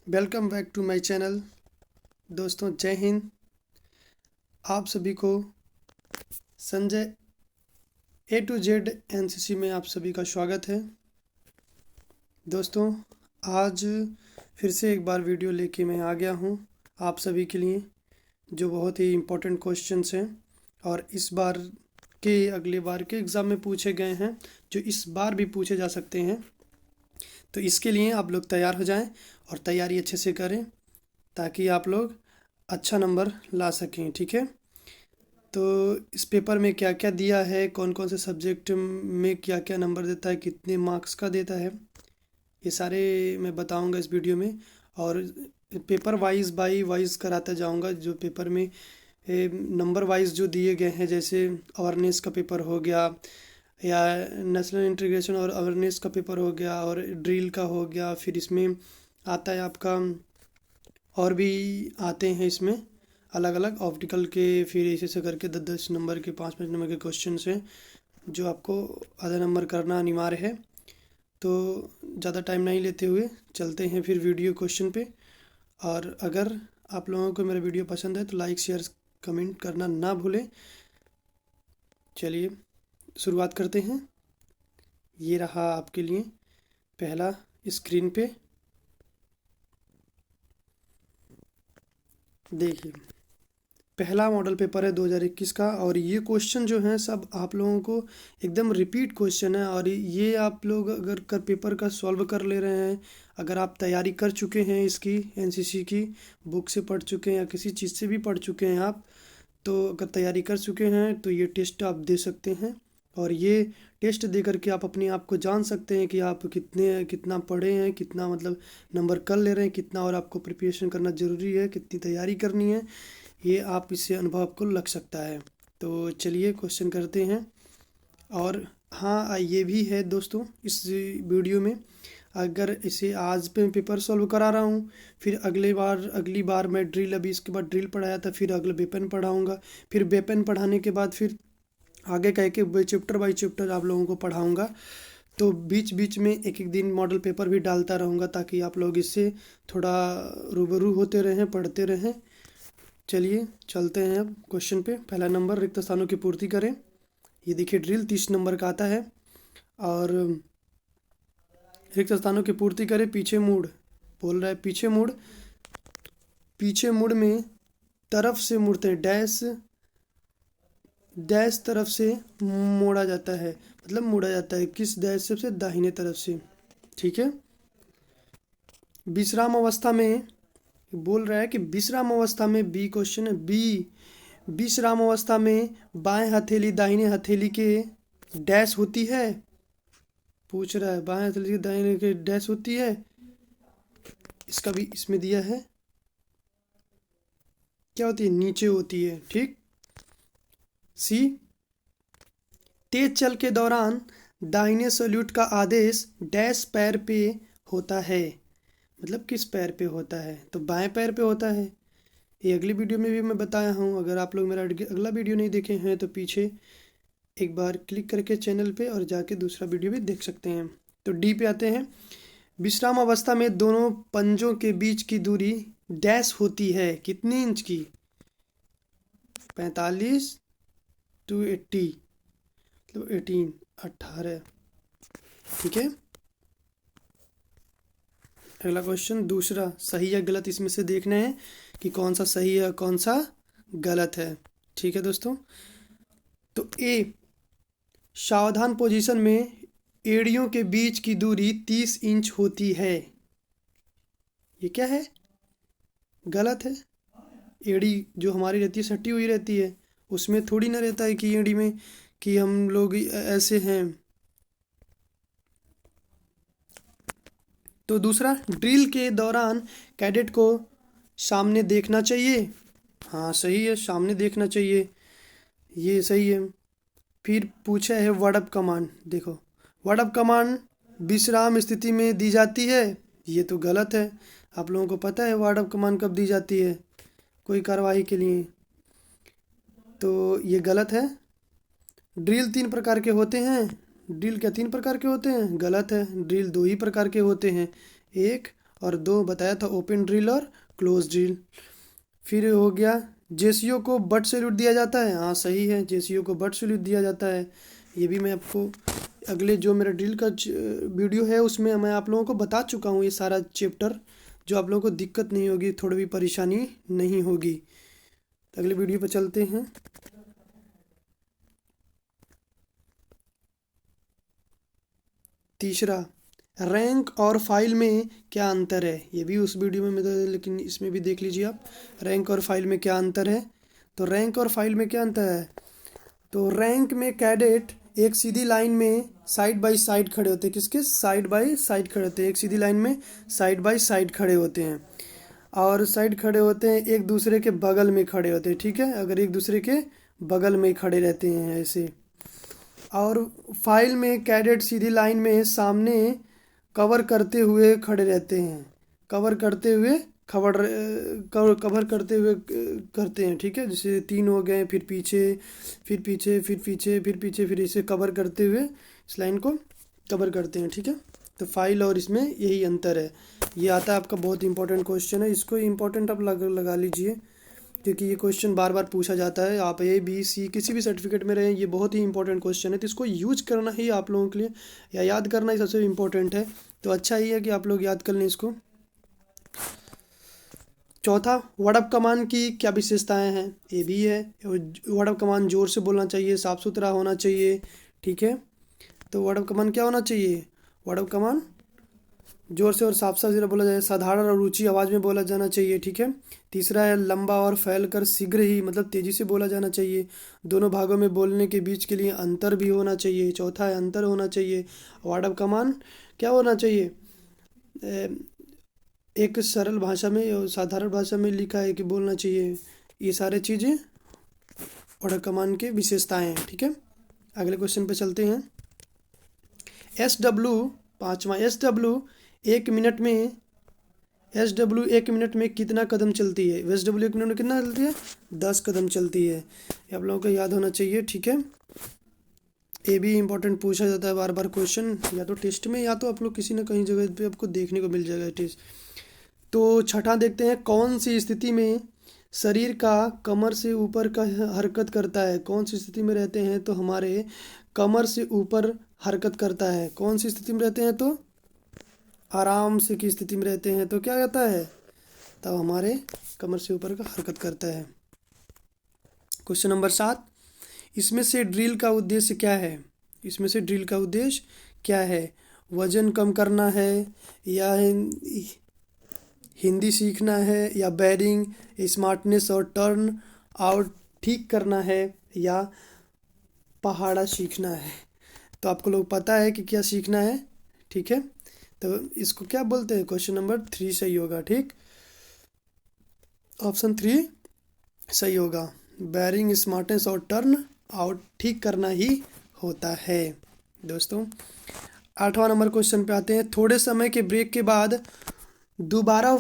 Welcome back to my channel. दोस्तों जय हिंद। आप सभी को Sanjay A to Z NCC में आप सभी का स्वागत है। दोस्तों आज फिर से एक बार वीडियो लेके मैं आ गया हूँ आप सभी के लिए, जो बहुत ही इम्पोर्टेंट क्वेश्चंस हैं और इस बार के अगले बार के एग्ज़ाम में पूछे गए हैं, जो इस बार भी पूछे जा सकते हैं। तो इसके लिए आप लोग तैयार हो जाएं और तैयारी अच्छे से करें ताकि आप लोग अच्छा नंबर ला सकें। ठीक है, तो इस पेपर में क्या क्या दिया है, कौन कौन से सब्जेक्ट में क्या क्या नंबर देता है, कितने मार्क्स का देता है, ये सारे मैं बताऊंगा इस वीडियो में। और पेपर वाइज बाई वाइज कराता जाऊंगा, जो पेपर में नंबर वाइज जो दिए गए हैं, जैसे अवेयरनेस का पेपर हो गया या नेशनल इंटीग्रेशन और अवेयरनेस का पेपर हो गया और ड्रिल का हो गया। फिर इसमें आता है आपका, और भी आते हैं इसमें अलग अलग ऑप्टिकल के, फिर ऐसे करके 10-10 नंबर के 5-5 नंबर के क्वेश्चन हैं जो आपको आधा नंबर करना अनिवार्य है। तो ज़्यादा टाइम नहीं लेते हुए चलते हैं फिर वीडियो क्वेश्चन पे। और अगर आप लोगों को मेरा वीडियो पसंद है तो लाइक शेयर कमेंट करना ना भूलें। चलिए शुरुआत करते हैं। ये रहा आपके लिए पहला स्क्रीन पे, देखिए पहला मॉडल पेपर है 2021 का। और ये क्वेश्चन जो हैं सब आप लोगों को एकदम रिपीट क्वेश्चन है, और ये आप लोग अगर कर पेपर का सॉल्व कर ले रहे हैं, अगर आप तैयारी कर चुके हैं इसकी एनसीसी की बुक से पढ़ चुके हैं या किसी चीज़ से भी पढ़ चुके हैं आप, तो अगर तैयारी कर चुके हैं तो ये टेस्ट आप दे सकते हैं। और ये टेस्ट दे करके आप अपने आप को जान सकते हैं कि आप कितना पढ़े हैं, कितना मतलब नंबर कर ले रहे हैं, कितना और आपको प्रिपरेशन करना ज़रूरी है, कितनी तैयारी करनी है, ये आप इससे अनुभव आपको लग सकता है। तो चलिए क्वेश्चन करते हैं। और हाँ, ये भी है दोस्तों इस वीडियो में, अगर इसे आज पे पेपर सॉल्व करा रहा हूँ, फिर अगली बार मैं ड्रिल, अभी इसके बाद ड्रिल पढ़ाया था, फिर अगले वेपन पढ़ाऊँगा, फिर वेपन पढ़ाने के बाद फिर आगे कह के चैप्टर बाई चैप्टर आप लोगों को पढ़ाऊँगा। तो बीच बीच में एक एक दिन मॉडल पेपर भी डालता रहूँगा ताकि आप लोग इससे थोड़ा रूबरू होते रहें, पढ़ते रहें। चलिए चलते हैं अब क्वेश्चन पे। पहला नंबर, रिक्त स्थानों की पूर्ति करें। ये देखिए ड्रिल 30 नंबर का आता है। और रिक्त स्थानों की पूर्ति करें, पीछे मुड़ बोल रहा है, पीछे मुड़। पीछे मुड़ में तरफ से मुड़ते हैं, डैश डैश तरफ से मोड़ा जाता है, मतलब मुड़ा जाता है किस डैश से दाहिने तरफ से। ठीक है, विश्राम अवस्था में बोल रहा है कि विश्राम अवस्था में, बी क्वेश्चन है, बी विश्राम अवस्था में बाएं हथेली दाहिने हथेली के डैश होती है। पूछ रहा है बाएं हथेली के दाहिने के डैश होती है, इसका भी इसमें दिया है, क्या होती है, नीचे होती है। ठीक। सी, तेज चल के दौरान दाहिने सल्यूट का आदेश डैश पैर पे होता है, मतलब किस पैर पे होता है, तो बाएं पैर पे होता है। ये अगली वीडियो में भी मैं बताया हूँ, अगर आप लोग मेरा अगला वीडियो नहीं देखे हैं तो पीछे एक बार क्लिक करके चैनल पे और जाके दूसरा वीडियो भी देख सकते हैं। तो डी पे आते हैं। विश्राम अवस्था में दोनों पंजों के बीच की दूरी डैश होती है, कितनी इंच की, 45 to 80, मतलब 18। ठीक है, अगला क्वेश्चन दूसरा, सही या गलत इसमें से देखना है कि कौन सा सही है कौन सा गलत है। ठीक है दोस्तों, तो ए, सावधान पोजीशन में एड़ियों के बीच की दूरी 30 इंच होती है, ये क्या है, गलत है। एड़ी जो हमारी रहती है सटी हुई रहती है, उसमें थोड़ी ना रहता है कि एड़ी में कि हम लोग ऐसे हैं। तो दूसरा, ड्रिल के दौरान कैडेट को सामने देखना चाहिए, हाँ सही है, सामने देखना चाहिए, ये सही है। फिर पूछा है वर्ड अप कमांड, देखो वर्ड अप कमांड विश्राम स्थिति में दी जाती है, ये तो गलत है। आप लोगों को पता है वर्ड अप कमांड कब दी जाती है कोई कार्रवाई के लिए, तो ये गलत है। ड्रिल 3 प्रकार के होते हैं, ड्रिल क्या 3 प्रकार के होते हैं, गलत है। ड्रिल 2 ही प्रकार के होते हैं, एक और 2 बताया था ओपन ड्रिल और क्लोज ड्रिल। फिर हो गया जेसीओ को बट सैल्यूट दिया जाता है, हाँ सही है, जेसीओ को बट सैल्यूट दिया जाता है। ये भी मैं आपको अगले जो मेरा ड्रिल का वीडियो है उसमें मैं आप लोगों को बता चुका हूँ ये सारा चैप्टर, जो आप लोगों को दिक्कत नहीं होगी, थोड़ी भी परेशानी नहीं होगी। तो अगले वीडियो पर चलते हैं। तीसरा, रैंक और फाइल में क्या अंतर है, ये भी उस वीडियो में लेकिन इसमें भी देख लीजिए आप, रैंक और फाइल में क्या अंतर है। तो रैंक और फाइल में क्या अंतर है, तो रैंक में कैडेट एक सीधी लाइन में साइड बाय साइड खड़े होते हैं, किसके साइड बाय साइड खड़े होते हैं, एक सीधी लाइन में साइड बाय साइड खड़े होते हैं, और साइड खड़े होते हैं एक दूसरे के बगल में खड़े होते हैं, ठीक है, अगर एक दूसरे के बगल में खड़े रहते हैं ऐसे। और फाइल में कैडेट सीधी लाइन में सामने कवर करते हुए खड़े रहते हैं, कवर करते हुए कवर करते हुए करते हैं, ठीक है, जैसे 3 हो गए, फिर पीछे फिर पीछे फिर पीछे फिर पीछे, फिर इसे कवर करते हुए इस लाइन को कवर करते हैं, ठीक है। तो फाइल और इसमें यही अंतर है। ये आता है आपका बहुत इंपॉर्टेंट क्वेश्चन है, इसको इंपॉर्टेंट आप लगा लीजिए, क्योंकि ये क्वेश्चन बार बार पूछा जाता है। आप A B C किसी भी सर्टिफिकेट में रहें, ये बहुत ही इंपॉर्टेंट क्वेश्चन है, तो इसको यूज करना ही आप लोगों के लिए या याद करना ही सबसे इम्पोर्टेंट है। तो अच्छा ही है कि आप लोग याद कर लें इसको। चौथा, वर्ड ऑफ कमांड की क्या विशेषताएं हैं, ये भी है। वर्ड ऑफ कमांड जोर से बोलना चाहिए, साफ सुथरा होना चाहिए, ठीक है। तो वर्ड ऑफ कमांड क्या होना चाहिए, वर्ड ऑफ कमांड जोर से और साफ साफ जरा बोला जाए, साधारण और ऊंची आवाज़ में बोला जाना चाहिए, ठीक है। तीसरा है लंबा और फैलकर शीघ्र ही, मतलब तेज़ी से बोला जाना चाहिए। दोनों भागों में बोलने के बीच के लिए अंतर भी होना चाहिए। चौथा है अंतर होना चाहिए। वर्ड ऑफ कमांड क्या होना चाहिए, एक सरल भाषा में और साधारण भाषा में लिखा है कि बोलना चाहिए। ये सारे चीज़ें वर्ड ऑफ कमांड की विशेषताएँ हैं, ठीक है। अगले क्वेश्चन पे चलते हैं। SW, पाँचवा, एस डब्ल्यू एक मिनट में कितना कदम चलती है, SW 1 मिनट में कितना चलती है, 10 कदम चलती है। ये आप लोगों को याद होना चाहिए, ठीक है। ये भी इंपॉर्टेंट पूछा जाता है बार बार क्वेश्चन, या तो टेस्ट में या तो आप लोग किसी न कहीं जगह पे आपको देखने को मिल जाएगा टेस्ट। तो छठा देखते हैं, कौन सी स्थिति में शरीर का कमर से ऊपर का हरकत करता है, कौन सी स्थिति में रहते हैं तो हमारे कमर से ऊपर हरकत करता है, कौन सी स्थिति में रहते हैं तो आराम से की स्थिति में रहते हैं तो क्या कहता है, तब हमारे कमर से ऊपर का हरकत करता है। क्वेश्चन नंबर 7, इसमें से ड्रिल का उद्देश्य क्या है, इसमें से ड्रिल का उद्देश्य क्या है, वजन कम करना है, या हिंदी सीखना है, या बैरिंग स्मार्टनेस और टर्न आउट ठीक करना है, या पहाड़ा सीखना है। तो आपको लोग पता है कि क्या सीखना है, ठीक है। तो इसको क्या बोलते हैं, क्वेश्चन नंबर 3 सही होगा, ठीक, ऑप्शन 3 सही होगा। बैरिंग स्मार्टनेस और टर्न आउट ठीक करना ही होता है। दोस्तों 8वां नंबर क्वेश्चन पे आते हैं। थोड़े समय के ब्रेक के बाद दोबारा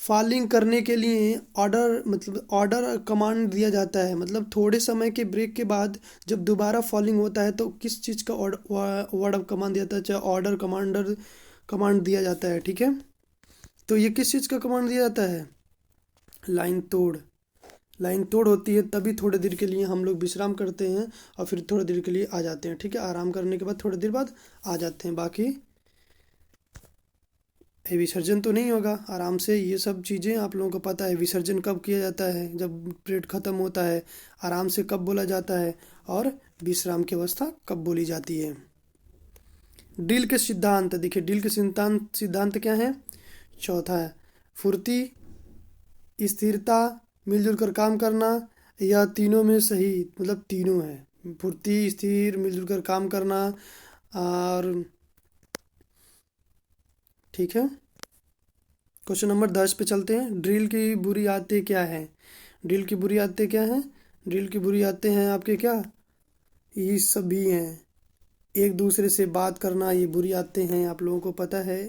फॉलिंग करने के लिए ऑर्डर कमांड दिया जाता है, मतलब थोड़े समय के ब्रेक के बाद जब दोबारा फॉलिंग होता है तो किस चीज़ का वर्ड ऑफ कमांड दिया जाता है, चाहे ऑर्डर कमांड दिया जाता है, ठीक है। तो ये किस चीज़ का कमांड दिया जाता है, लाइन तोड़ होती है, तभी थोड़ी देर के लिए हम लोग विश्राम करते हैं और फिर थोड़ी देर के लिए आ जाते हैं, ठीक है। आराम करने के बाद थोड़ी देर बाद आ जाते हैं, बाकी विसर्जन तो नहीं होगा आराम से। ये सब चीज़ें आप लोगों को पता है, विसर्जन कब किया जाता है, जब पीरियड ख़त्म होता है, आराम से कब बोला जाता है, और विश्राम की अवस्था कब बोली जाती है। ड्रिल के सिद्धांत देखिए, ड्रिल के सिद्धांत क्या है, चौथा है फुर्ती, स्थिरता, मिलजुल कर काम करना, या तीनों में सही, मतलब तीनों है, फुर्ती, स्थिर, मिलजुल कर काम करना, और ठीक है। क्वेश्चन नंबर 10 पे चलते हैं। ड्रिल की बुरी आदतें क्या हैं, ड्रिल की बुरी आदतें क्या हैं, ड्रिल की बुरी आदतें हैं आपके क्या, ये सभी हैं। एक दूसरे से बात करना, ये बुरी आदतें हैं, आप लोगों को पता है।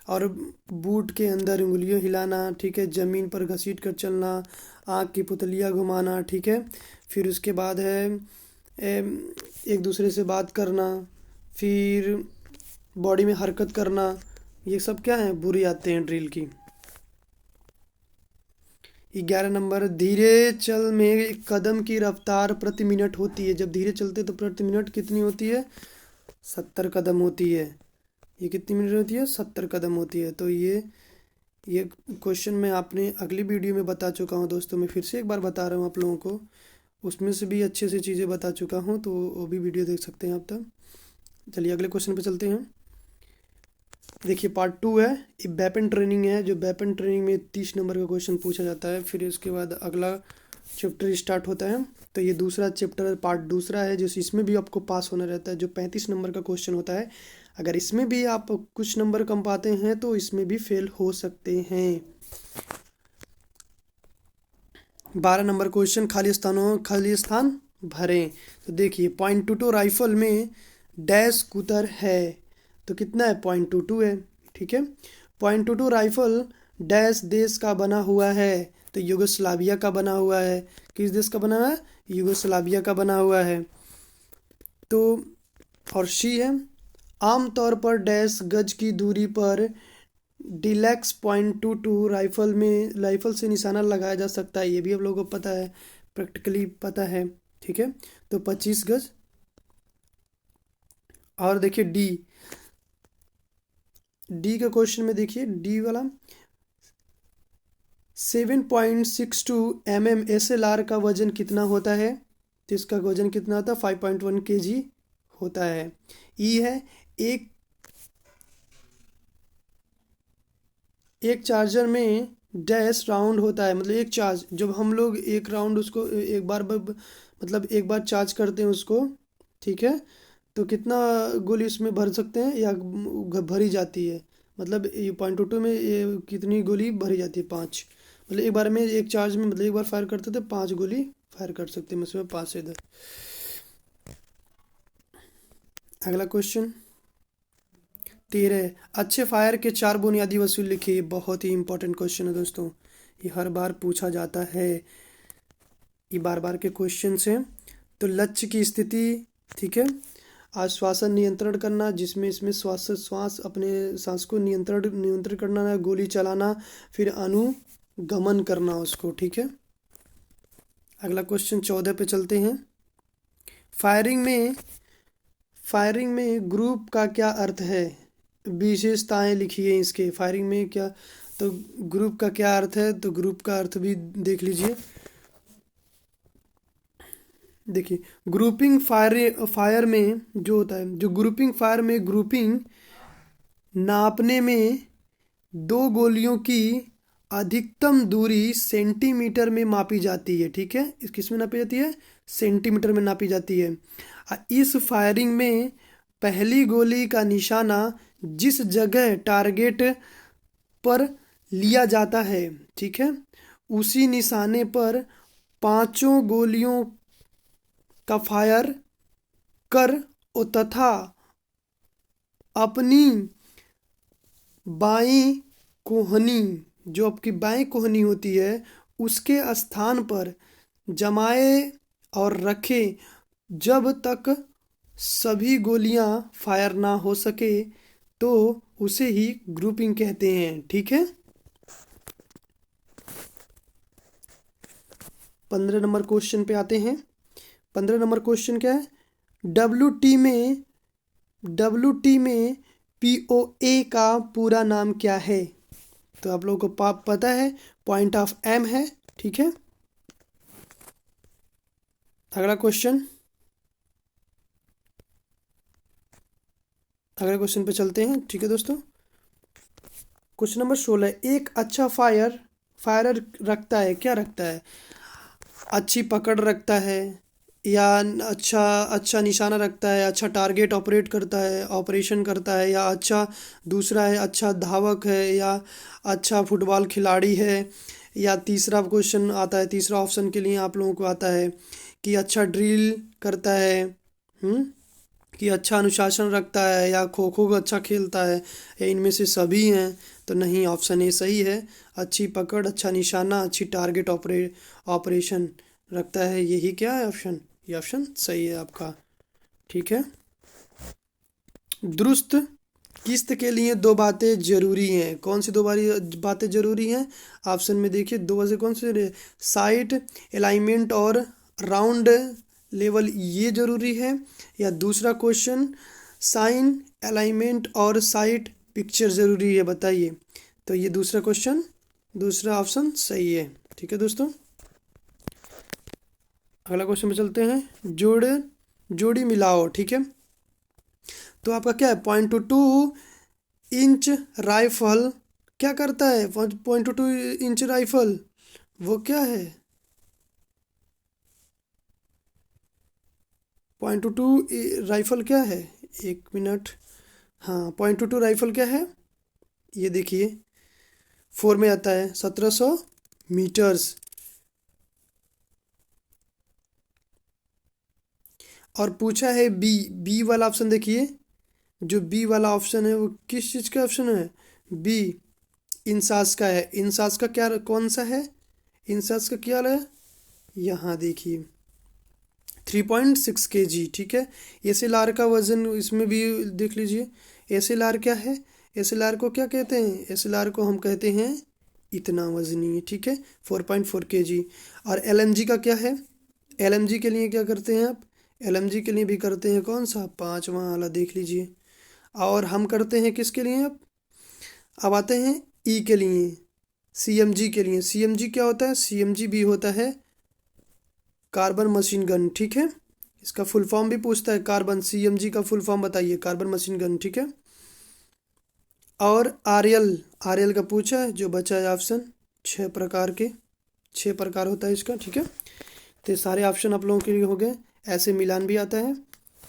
और बूट के अंदर उंगलियों हिलाना, ठीक है, ज़मीन पर घसीट कर चलना, आँख की पुतलियाँ घुमाना, ठीक है। फिर उसके बाद है एक दूसरे से बात करना, फिर बॉडी में हरकत करना, ये सब क्या है, बुरी आदतें हैं ड्रिल की। 11 नंबर, धीरे चल में कदम की रफ्तार प्रति मिनट होती है। जब धीरे चलते तो प्रति मिनट कितनी होती है, 70 कदम होती है। ये कितनी मिनट होती है, 70 कदम होती है। तो ये क्वेश्चन मैं आपने अगली वीडियो में बता चुका हूँ दोस्तों, मैं फिर से एक बार बता रहा हूँ आप लोगों को, उसमें से भी अच्छे से चीज़ें बता चुका हूँ, तो वो भी वीडियो देख सकते हैं आप तब। चलिए अगले क्वेश्चन पे चलते हैं। देखिए पार्ट 2 है, ये वेपन ट्रेनिंग है। जो वेपन ट्रेनिंग में 30 नंबर का क्वेश्चन पूछा जाता है, फिर उसके बाद अगला चैप्टर स्टार्ट होता है। तो ये दूसरा चैप्टर पार्ट दूसरा है, जो इसमें भी आपको पास होना रहता है। जो 35 नंबर का क्वेश्चन होता है, अगर इसमें भी आप कुछ नंबर कम पाते हैं तो इसमें भी फेल हो सकते हैं। 12 नंबर क्वेश्चन, खाली स्थान भरें। तो देखिए .22 राइफल में डैश कुतर है, तो कितना है, .22 है। ठीक है, .22 राइफल डैश देश का बना हुआ है, तो युगोस्लाविया का बना हुआ है। किस देश का बना हुआ है, युगोस्लाविया का बना हुआ है। तो और सी है, आमतौर पर डैश गज की दूरी पर डिलैक्स .22 राइफल से निशाना लगाया जा सकता है। ये भी आप लोगों को पता है, प्रैक्टिकली पता है। ठीक है, तो 25 गज। और देखिए डी का क्वेश्चन में देखिए, डी वाला 7.62 mm SLR का वजन कितना होता है, तो इसका वजन कितना होता है, 5.1 kg होता है। ई है, एक चार्जर में डैश राउंड होता है, मतलब एक चार्ज, जब हम लोग एक राउंड उसको मतलब एक बार चार्ज करते हैं उसको, ठीक है, तो कितना गोली उसमें भर सकते हैं, या भरी जाती है, मतलब ये .22 में ये कितनी गोली भरी जाती है, 5। मतलब एक बार में एक चार्ज में, मतलब एक बार फायर करते थे 5 गोली फायर कर सकते हैं उसमें, 5 से 10। अगला क्वेश्चन 13, अच्छे फायर के 4 बुनियादी वसूल लिखिए। बहुत ही इंपॉर्टेंट क्वेश्चन है दोस्तों, ये हर बार पूछा जाता है, ये बार बार के क्वेश्चन हैं। तो लक्ष्य की स्थिति, ठीक है, आश्वासन नियंत्रण करना, जिसमें इसमें श्वास अपने सांस को नियंत्रण करना है, गोली चलाना, फिर अनुगमन करना उसको। ठीक है, अगला क्वेश्चन 14 पे चलते हैं। फायरिंग में ग्रुप का क्या अर्थ है, विशेषताएं लिखिए इसके। फायरिंग में क्या, तो ग्रुप का क्या अर्थ है, तो ग्रुप का अर्थ भी देख लीजिए। देखिए ग्रुपिंग फायर में जो होता है, जो ग्रुपिंग फायर में ग्रुपिंग नापने में 2 गोलियों की अधिकतम दूरी सेंटीमीटर में मापी जाती है। ठीक है, इस किस में नापी जाती है, सेंटीमीटर में नापी जाती है। इस फायरिंग में पहली गोली का निशाना जिस जगह टारगेट पर लिया जाता है, ठीक है, उसी निशाने पर 5 गोलियों का फायर कर तथा अपनी बाईं कोहनी, जो आपकी बाईं कोहनी होती है, उसके स्थान पर जमाए और रखे जब तक सभी गोलियां फायर ना हो सके, तो उसे ही ग्रुपिंग कहते हैं। ठीक है, 15 नंबर क्वेश्चन पे आते हैं। 15 नंबर क्वेश्चन क्या है, डब्ल्यू टी में POA का पूरा नाम क्या है, तो आप लोगों को पता है, पॉइंट ऑफ एम है। ठीक है, अगला क्वेश्चन पे चलते हैं। ठीक है दोस्तों, क्वेश्चन नंबर 16, एक अच्छा फायरर रखता है, क्या रखता है, अच्छी पकड़ रखता है, या अच्छा निशाना रखता है, अच्छा टारगेट ऑपरेशन करता है, या अच्छा दूसरा है, अच्छा धावक है, या अच्छा फुटबॉल खिलाड़ी है, या तीसरा क्वेश्चन आता है, तीसरा ऑप्शन के लिए आप लोगों को आता है कि अच्छा ड्रिल करता है, कि अच्छा अनुशासन रखता है, या खो खो को अच्छा खेलता है, या इनमें से सभी हैं। तो नहीं, ऑप्शन ए सही है, अच्छी पकड़, अच्छा निशाना, अच्छी टारगेट ऑपरेशन रखता है, यही क्या है ऑप्शन, ये ऑप्शन सही है आपका। ठीक है, दुरुस्त किस्त के लिए दो बातें जरूरी हैं। कौन सी दो बारी बातें जरूरी हैं? ऑप्शन में देखिए, दो से कौन से? साइट अलाइनमेंट और राउंड लेवल, ये जरूरी है। या दूसरा क्वेश्चन, साइन अलाइनमेंट और साइट पिक्चर जरूरी है, बताइए। तो ये दूसरा क्वेश्चन, दूसरा ऑप्शन सही है। ठीक है दोस्तों, अगला क्वेश्चन पे चलते हैं। जोड़ी मिलाओ। ठीक है, तो आपका क्या है? 0.22 इंच राइफल क्या करता है? 0.22 इंच राइफल वो क्या है? 0.22 राइफल क्या है? एक मिनट। हाँ, 0.22 राइफल क्या है? ये देखिए, 4 में आता है 1700 मीटर्स। और पूछा है बी। बी वाला ऑप्शन देखिए, जो बी वाला ऑप्शन है वो किस चीज़ का ऑप्शन है? बी इंसास का है। इंसास का क्या, कौन सा है? इंसास का क्या है? यहाँ देखिए, 3.6 kg। ठीक है, एसएलआर का वजन इसमें भी देख लीजिए। एसएलआर क्या है? एसएलआर को क्या कहते हैं? एसएलआर को हम कहते हैं इतना वजनी। ठीक है, 4.4 kg। और एलएमजी का क्या है? एलएमजी के लिए क्या करते हैं आप? एलएमजी के लिए भी करते हैं कौन सा? पांचवा वाला, देख लीजिए। और हम करते हैं किसके लिए अब आते हैं ई के लिए, सीएमजी के लिए। सीएमजी क्या होता है? सीएमजी भी होता है कार्बन मशीन गन। ठीक है, इसका फुल फॉर्म भी पूछता है, कार्बन, सीएमजी का फुल फॉर्म बताइए, कार्बन मशीन गन। ठीक है, और आरएल, आरएल का पूछा है, जो बचा है ऑप्शन 6 प्रकार के, 6 प्रकार होता है इसका। ठीक है, तो ये सारे ऑप्शन आप लोगों के लिए हो गए। ऐसे मिलान भी आता है,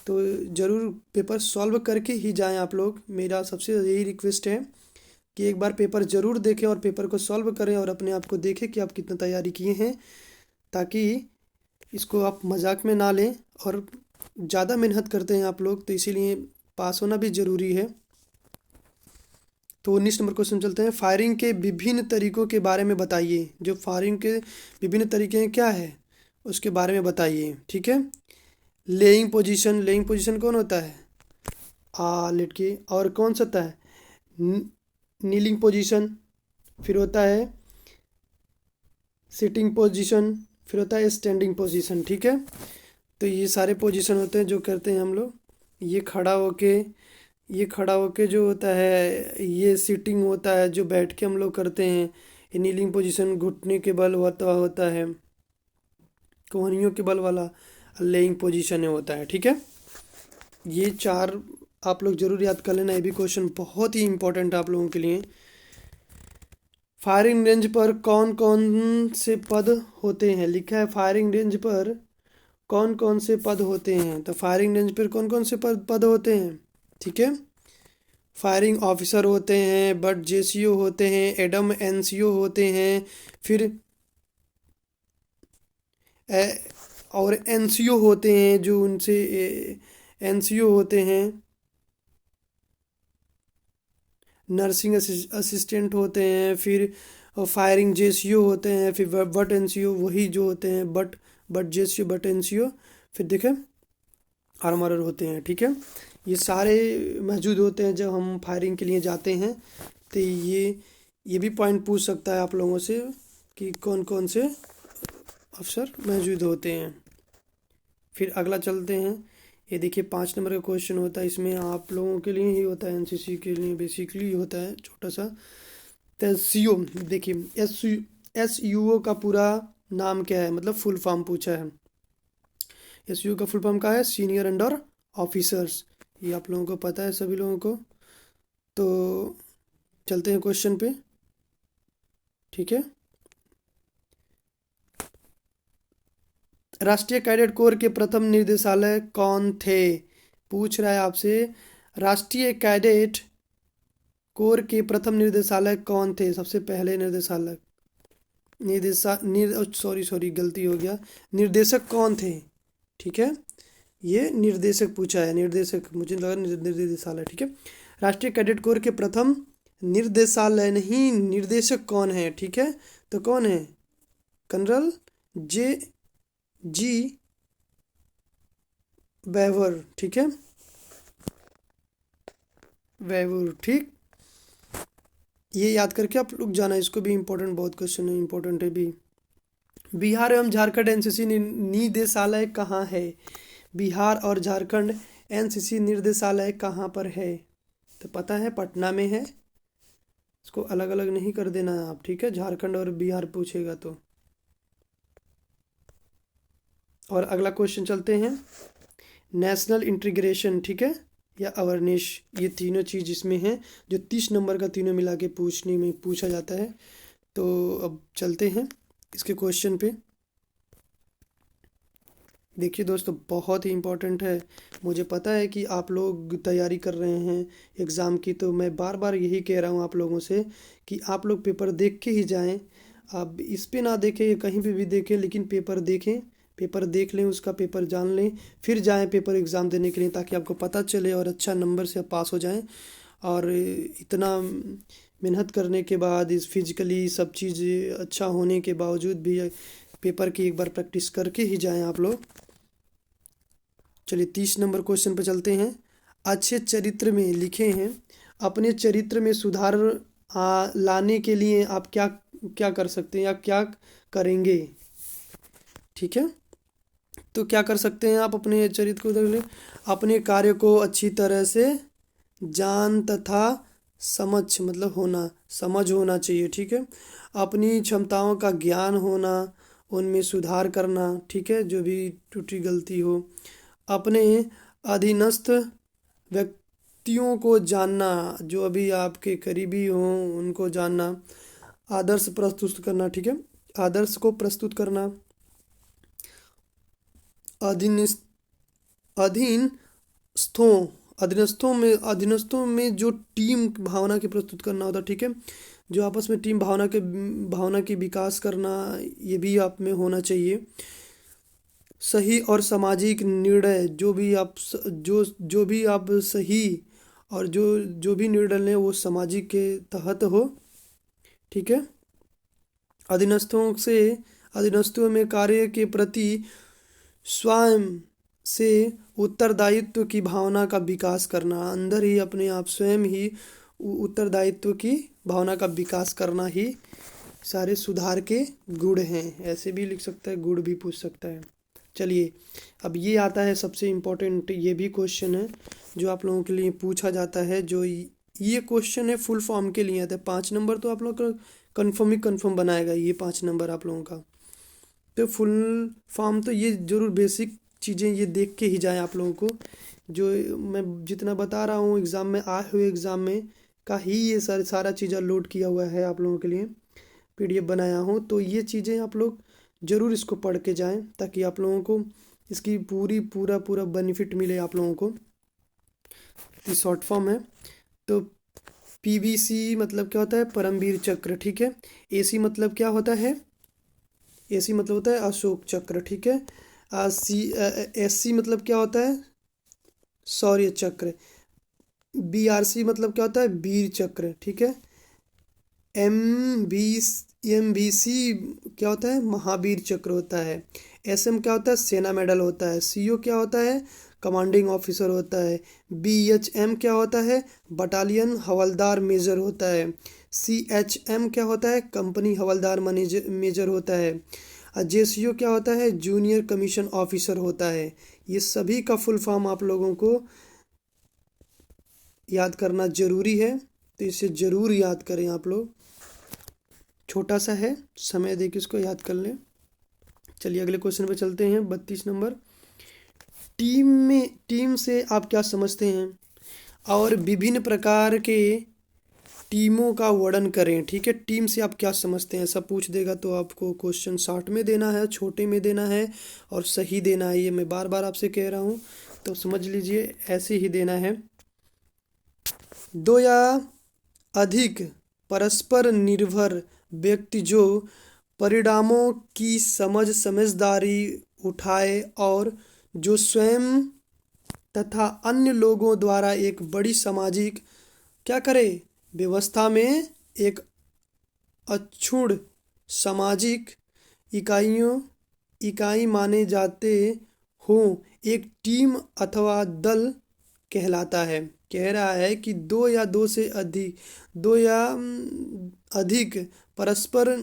तो ज़रूर पेपर सॉल्व करके ही जाएं आप लोग। मेरा सबसे यही रिक्वेस्ट है कि एक बार पेपर ज़रूर देखें और पेपर को सॉल्व करें और अपने आप को देखें कि आप कितना तैयारी किए हैं, ताकि इसको आप मजाक में ना लें। और ज़्यादा मेहनत करते हैं आप लोग, तो इसीलिए पास होना भी ज़रूरी है। तो 19 नंबर क्वेश्चन चलते हैं। फायरिंग के विभिन्न तरीकों के बारे में बताइए। जो फायरिंग के विभिन्न तरीके हैं क्या है, उसके बारे में बताइए। ठीक है, लेइंग पोजीशन, लेइंग पोजीशन कौन होता है? लेट के। और कौन सा होता है? नीलिंग पोजीशन, फिर होता है सिटिंग पोजीशन, फिर होता है स्टैंडिंग पोजीशन। ठीक है, तो ये सारे पोजीशन होते हैं जो करते हैं हम लोग। ये खड़ा होके, ये खड़ा होके जो होता है, ये सिटिंग होता है जो बैठ के हम लोग करते हैं। ये नीलिंग पोजीशन घुटने के बल होता होता है, कोहनियों के बल वाला लेइंग पोजीशन है होता है। ठीक है, ये चार आप लोग जरूर याद कर लेना, ये भी क्वेश्चन बहुत ही इंपॉर्टेंट है आप लोगों के लिए। फायरिंग रेंज पर कौन कौन से पद होते हैं? लिखा है फायरिंग रेंज पर कौन कौन से पद होते हैं। तो फायरिंग रेंज पर कौन कौन से पद होते हैं? ठीक है, फायरिंग ऑफिसर होते हैं, बट जेसीओ होते हैं, एडम एनसीओ होते हैं, फिर ए, और एनसीओ होते हैं, जो उनसे एनसीओ होते हैं, नर्सिंग असिस्टेंट होते हैं, फिर फायरिंग जेसीओ होते हैं, फिर बट एनसीओ वही जो होते हैं, बट जेसीओ बट एनसीओ, फिर देखें आर्मरर होते हैं। ठीक है, ये सारे मौजूद होते हैं जब हम फायरिंग के लिए जाते हैं। तो ये भी पॉइंट पूछ सकता है आप लोगों से कि कौन कौन से अफसर मौजूद होते हैं। फिर अगला चलते हैं। ये देखिए 5 नंबर का क्वेश्चन होता है, इसमें आप लोगों के लिए ही होता है, एनसीसी के लिए बेसिकली होता है छोटा सा। तो सीओ देखिए, एसयूओ का पूरा नाम क्या है, मतलब फुल फॉर्म पूछा है। एसयूओ का फुल फॉर्म क्या है? Senior under officers. ये आप लोगों को पता है, सभी लोगों को। तो चलते हैं क्वेश्चन पे। ठीक है, राष्ट्रीय कैडेट कोर के प्रथम निर्देशालय कौन थे? पूछ रहा है आपसे, राष्ट्रीय कैडेट कोर के प्रथम निर्देशालय कौन थे? सबसे पहले निर्देशालय, सॉरी गलती हो गया, निर्देशक कौन थे? ठीक है, ये निर्देशक पूछा है, निर्देशक, मुझे लगा निर्देशालय। ठीक है, राष्ट्रीय कैडेट कोर के प्रथम निर्देशालय नहीं, निर्देशक कौन है? ठीक है, तो कौन है? कर्नल जे जी वेवर। ठीक है, वैवूर। ठीक, ये याद करके आप लोग जाना, इसको भी इम्पोर्टेंट, बहुत क्वेश्चन है, इम्पोर्टेंट है भी। बिहार एवं झारखंड एनसीसी निदेशालय कहाँ है? बिहार और झारखंड एनसीसी निर्देशालय कहाँ पर है? तो पता है पटना में है। इसको अलग अलग नहीं कर देना है आप, ठीक है? झारखंड और बिहार पूछेगा तो। और अगला क्वेश्चन चलते हैं, नेशनल इंटीग्रेशन, ठीक है, या अवेयरनेस, ये तीनों चीज़ इसमें हैं जो 30 नंबर का तीनों मिला के पूछने में पूछा जाता है। तो अब चलते हैं इसके क्वेश्चन पे। देखिए दोस्तों, बहुत ही इम्पोर्टेंट है। मुझे पता है कि आप लोग तैयारी कर रहे हैं एग्ज़ाम की, तो मैं बार बार यही कह रहा हूँ आप लोगों से कि आप लोग पेपर देख के ही जाएं। आप इस पे ना देखें, कहीं पे भी देखें, लेकिन पेपर देखें, पेपर देख लें, उसका पेपर जान लें, फिर जाएं पेपर एग्ज़ाम देने के लिए, ताकि आपको पता चले और अच्छा नंबर से आप पास हो जाएं। और इतना मेहनत करने के बाद, इस फिजिकली सब चीज़ अच्छा होने के बावजूद भी पेपर की एक बार प्रैक्टिस करके ही जाएं आप लोग। चलिए 30 नंबर क्वेश्चन पे चलते हैं। अच्छे चरित्र में लिखे हैं, अपने चरित्र में सुधार लाने के लिए आप क्या क्या कर सकते हैं या क्या करेंगे? ठीक है, तो क्या कर सकते हैं आप अपने चरित्र को सुधारने? अपने कार्य को अच्छी तरह से जान तथा समझ, मतलब होना, समझ होना चाहिए, ठीक है? अपनी क्षमताओं का ज्ञान होना, उनमें सुधार करना, ठीक है, जो भी त्रुटि गलती हो। अपने अधीनस्थ व्यक्तियों को जानना, जो अभी आपके करीबी हों उनको जानना। आदर्श प्रस्तुत करना, ठीक है, आदर्श को प्रस्तुत करना। अधीनस्थ अधीनस्थों अधीनस्थों में जो टीम भावना की प्रस्तुत करना होता है, ठीक है, जो आपस में टीम भावना की विकास करना, ये भी आप में होना चाहिए। सही और सामाजिक निर्णय, जो भी आप सही और जो भी निर्णय लें वो सामाजिक के तहत हो, ठीक है। अधीनस्थों में कार्य के प्रति स्वयं से उत्तरदायित्व की भावना का विकास करना, अंदर ही अपने आप स्वयं ही उत्तरदायित्व की भावना का विकास करना ही सारे सुधार के गुण हैं। ऐसे भी लिख सकता है, गुण भी पूछ सकता है। चलिए, अब ये आता है सबसे इम्पोर्टेंट, ये भी क्वेश्चन है जो आप लोगों के लिए पूछा जाता है। जो ये क्वेश्चन है फुल फॉर्म के लिए आता है। 5 नंबर तो आप लोग का कन्फर्म बनाएगा ये 5 नंबर आप लोगों का। तो फुल फॉर्म तो ये जरूर बेसिक चीज़ें ये देख के ही जाएं आप लोगों को। जो मैं जितना बता रहा हूँ एग्ज़ाम में आए हुए एग्ज़ाम में का ही ये सारा चीज़ लोड किया हुआ है आप लोगों के लिए, पीडीएफ बनाया हूँ। तो ये चीज़ें आप लोग ज़रूर इसको पढ़ के जाएं, ताकि आप लोगों को इसकी पूरा बेनिफिट मिले आप लोगों को। ये शॉर्ट फॉर्म है। तो पीवीसी मतलब क्या होता है? परमवीर चक्र, ठीक है। एसी मतलब क्या होता है? एसी मतलब होता है अशोक चक्र, ठीक है। एससी मतलब क्या होता है? शौर्य चक्र। बीआरसी मतलब क्या होता है? वीर चक्र, ठीक है। एमबीसी क्या होता है? महावीर चक्र होता है। एसएम क्या होता है? सेना मेडल होता है। सीओ क्या होता है? कमांडिंग ऑफिसर होता है। बीएचएम क्या होता है? बटालियन हवलदार मेजर होता है। सीएचएम क्या होता है? कंपनी हवलदार मेजर होता है। जेसीओ क्या होता है? जूनियर कमीशन ऑफिसर होता है। ये सभी का फुल फॉर्म आप लोगों को याद करना जरूरी है, तो इसे ज़रूर याद करें आप लोग। छोटा सा है, समय दे के इसको याद कर लें। चलिए अगले क्वेश्चन पे चलते हैं। 32 नंबर, टीम से आप क्या समझते हैं और विभिन्न प्रकार के टीमों का वर्णन करें, ठीक है। टीम से आप क्या समझते हैं, सब पूछ देगा तो आपको क्वेश्चन शॉर्ट में देना है, छोटे में देना है और सही देना है। ये मैं बार बार आपसे कह रहा हूँ, तो समझ लीजिए ऐसे ही देना है। 2 या अधिक परस्पर निर्भर व्यक्ति जो परिणामों की समझदारी उठाए और जो स्वयं तथा अन्य लोगों द्वारा एक बड़ी सामाजिक क्या करे व्यवस्था में एक अक्षुण्ण सामाजिक इकाई माने जाते हों, एक टीम अथवा दल कहलाता है। कह रहा है कि दो या अधिक परस्पर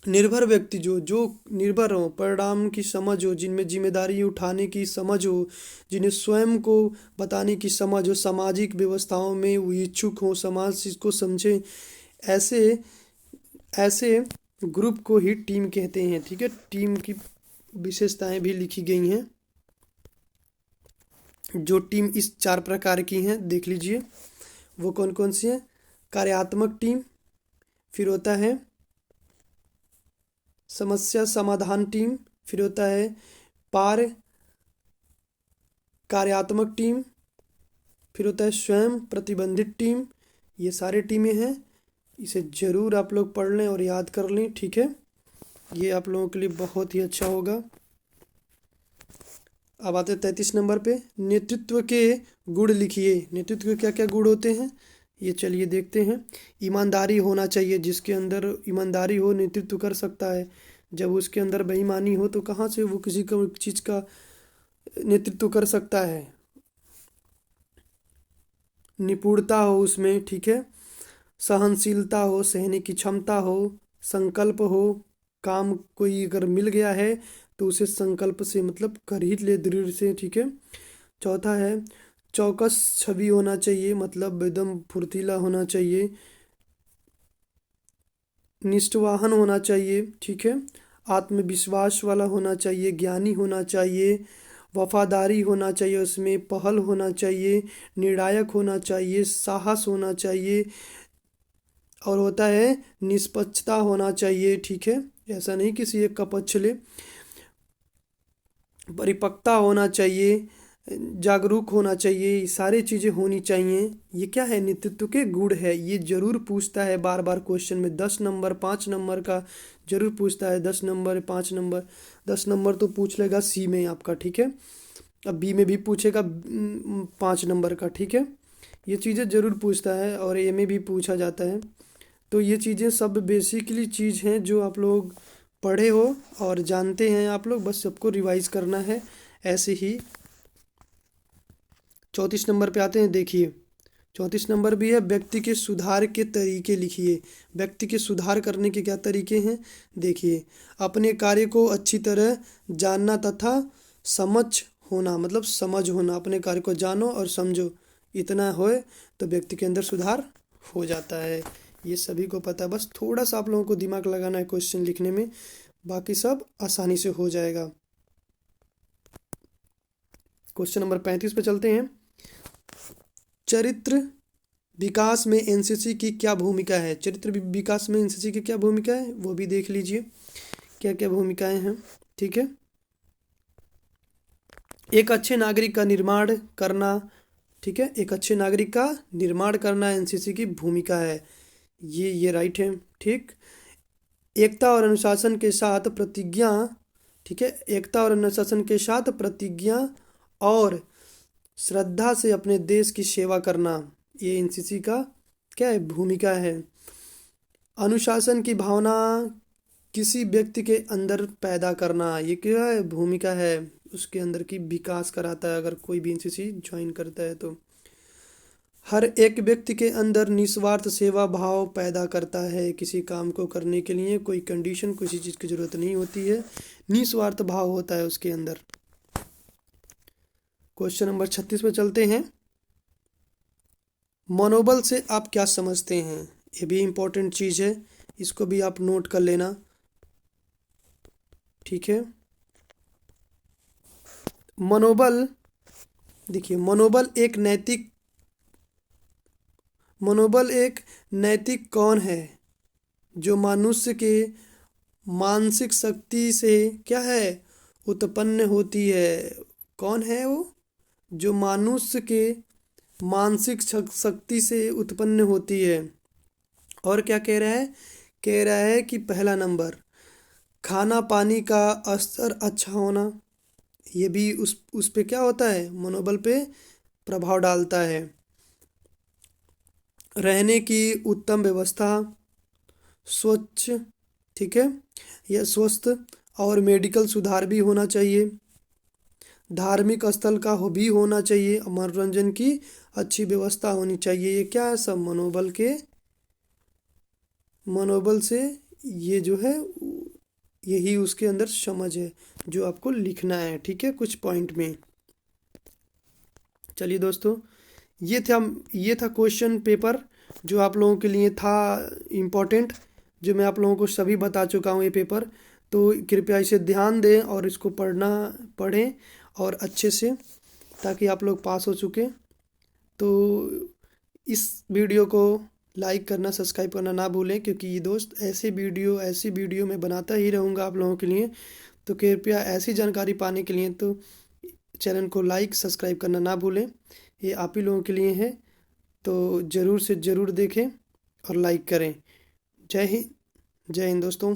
निर्भर व्यक्ति जो जो निर्भर हो, परिणाम की समझ हो, जिनमें जिम्मेदारी उठाने की समझ हो, जिन्हें स्वयं को बताने की समझ हो, सामाजिक व्यवस्थाओं में वो इच्छुक हो, समाज इसको समझे, ऐसे ऐसे ग्रुप को ही टीम कहते हैं। ठीक है, टीम की विशेषताएं भी लिखी गई हैं। जो टीम इस 4 प्रकार की हैं देख लीजिए, वो कौन कौन सी हैं। कार्यात्मक टीम, फिर होता है समस्या समाधान टीम, फिर होता है पार कार्यात्मक टीम, फिर होता है स्वयं प्रतिबंधित टीम। ये सारे टीमें हैं, इसे ज़रूर आप लोग पढ़ लें और याद कर लें। ठीक है, ये आप लोगों के लिए बहुत ही अच्छा होगा। अब आते हैं 33 नंबर पे, नेतृत्व के गुण लिखिए। नेतृत्व के क्या क्या गुण होते हैं, ये चलिए देखते हैं। ईमानदारी होना चाहिए, जिसके अंदर ईमानदारी हो नेतृत्व कर सकता है। जब उसके अंदर बेईमानी हो तो कहाँ से वो किसी को चीज़ का नेतृत्व कर सकता है। निपुणता हो उसमें, ठीक है, सहनशीलता हो, सहने की क्षमता हो, संकल्प हो, काम कोई अगर मिल गया है तो उसे संकल्प से मतलब कर ही ले दृढ़ से। ठीक है, चौथा है चौकस छवि होना चाहिए, मतलब एकदम फुर्तीला होना चाहिए, निष्ठावान होना चाहिए। ठीक है, आत्मविश्वास वाला होना चाहिए, ज्ञानी होना चाहिए, वफादारी होना चाहिए, उसमें पहल होना चाहिए, निर्णायक होना चाहिए, साहस होना चाहिए, और होता है निष्पक्षता होना चाहिए। ठीक है, ऐसा नहीं किसी एक का पक्ष ले, परिपक्वता होना चाहिए, जागरूक होना चाहिए, ये सारी चीज़ें होनी चाहिए। ये क्या है, नेतृत्व के गुण है। ये जरूर पूछता है बार बार क्वेश्चन में, 10 नंबर 5 नंबर का जरूर पूछता है। 10 नंबर 5 नंबर, 10 नंबर तो पूछ लेगा सी में आपका। ठीक है, अब बी में भी पूछेगा 5 नंबर का। ठीक है, ये चीज़ें ज़रूर पूछता है और ए में भी पूछा जाता है। तो ये चीज़ें सब बेसिकली चीज़ हैं जो आप लोग पढ़े हो और जानते हैं आप लोग, बस सबको रिवाइज करना है ऐसे ही। 34 नंबर पे आते हैं, देखिए 34 नंबर भी है, व्यक्ति के सुधार के तरीके लिखिए। व्यक्ति के सुधार करने के क्या तरीके हैं, देखिए। अपने कार्य को अच्छी तरह जानना तथा समझ होना, मतलब समझ होना, अपने कार्य को जानो और समझो, इतना होए तो व्यक्ति के अंदर सुधार हो जाता है। ये सभी को पता है, बस थोड़ा सा आप लोगों को दिमाग लगाना है क्वेश्चन लिखने में, बाकी सब आसानी से हो जाएगा। क्वेश्चन नंबर 35 पे चलते हैं। चरित्र विकास में एनसीसी की क्या भूमिका है। चरित्र विकास में एनसीसी की क्या भूमिका है वो भी देख लीजिए, क्या क्या भूमिकाएं हैं। ठीक है, एक अच्छे नागरिक का निर्माण करना। ठीक है, एक अच्छे नागरिक का निर्माण करना एनसीसी की भूमिका है। ये राइट है। ठीक, एकता और अनुशासन के साथ प्रतिज्ञा। ठीक है, एकता और अनुशासन के साथ प्रतिज्ञा और श्रद्धा से अपने देश की सेवा करना, ये एनसीसी का क्या है, भूमिका है। अनुशासन की भावना किसी व्यक्ति के अंदर पैदा करना, ये क्या है, भूमिका है, उसके अंदर की विकास कराता है अगर कोई भी एनसीसी ज्वाइन करता है तो। हर एक व्यक्ति के अंदर निस्वार्थ सेवा भाव पैदा करता है, किसी काम को करने के लिए कोई कंडीशन किसी चीज़ की ज़रूरत नहीं होती है, निस्वार्थ भाव होता है उसके अंदर। क्वेश्चन नंबर 36 पे चलते हैं। मनोबल से आप क्या समझते हैं, ये भी इम्पोर्टेंट चीज़ है, इसको भी आप नोट कर लेना। ठीक है, मनोबल, देखिए मनोबल एक नैतिक कौन है जो मनुष्य के मानसिक शक्ति से क्या है, उत्पन्न होती है। कौन है वो, जो मनुष्य के मानसिक शक्ति से उत्पन्न होती है। और क्या कह रहा है, कह रहा है कि पहला नंबर खाना पानी का स्तर अच्छा होना, ये भी उस पे क्या होता है, मनोबल पे प्रभाव डालता है। रहने की उत्तम व्यवस्था, स्वच्छ, ठीक है, यह स्वस्थ और मेडिकल सुधार भी होना चाहिए। धार्मिक स्थल का हो भी होना चाहिए, मनोरंजन की अच्छी व्यवस्था होनी चाहिए। ये क्या है, सब मनोबल से ये जो है यही उसके अंदर समझ है जो आपको लिखना है, ठीक है, कुछ पॉइंट में। चलिए दोस्तों, ये था क्वेश्चन पेपर जो आप लोगों के लिए था इम्पोर्टेंट, जो मैं आप लोगों को सभी बता चुका हूँ ये पेपर। तो कृपया इसे ध्यान दें और इसको पढ़ें और अच्छे से, ताकि आप लोग पास हो चुके। तो इस वीडियो को लाइक करना, सब्सक्राइब करना ना भूलें, क्योंकि ये दोस्त ऐसी वीडियो मैं बनाता ही रहूँगा आप लोगों के लिए। तो कृपया ऐसी जानकारी पाने के लिए तो चैनल को लाइक सब्सक्राइब करना ना भूलें, ये आप ही लोगों के लिए है। तो ज़रूर से ज़रूर देखें और लाइक करें। जय हिंद दोस्तों।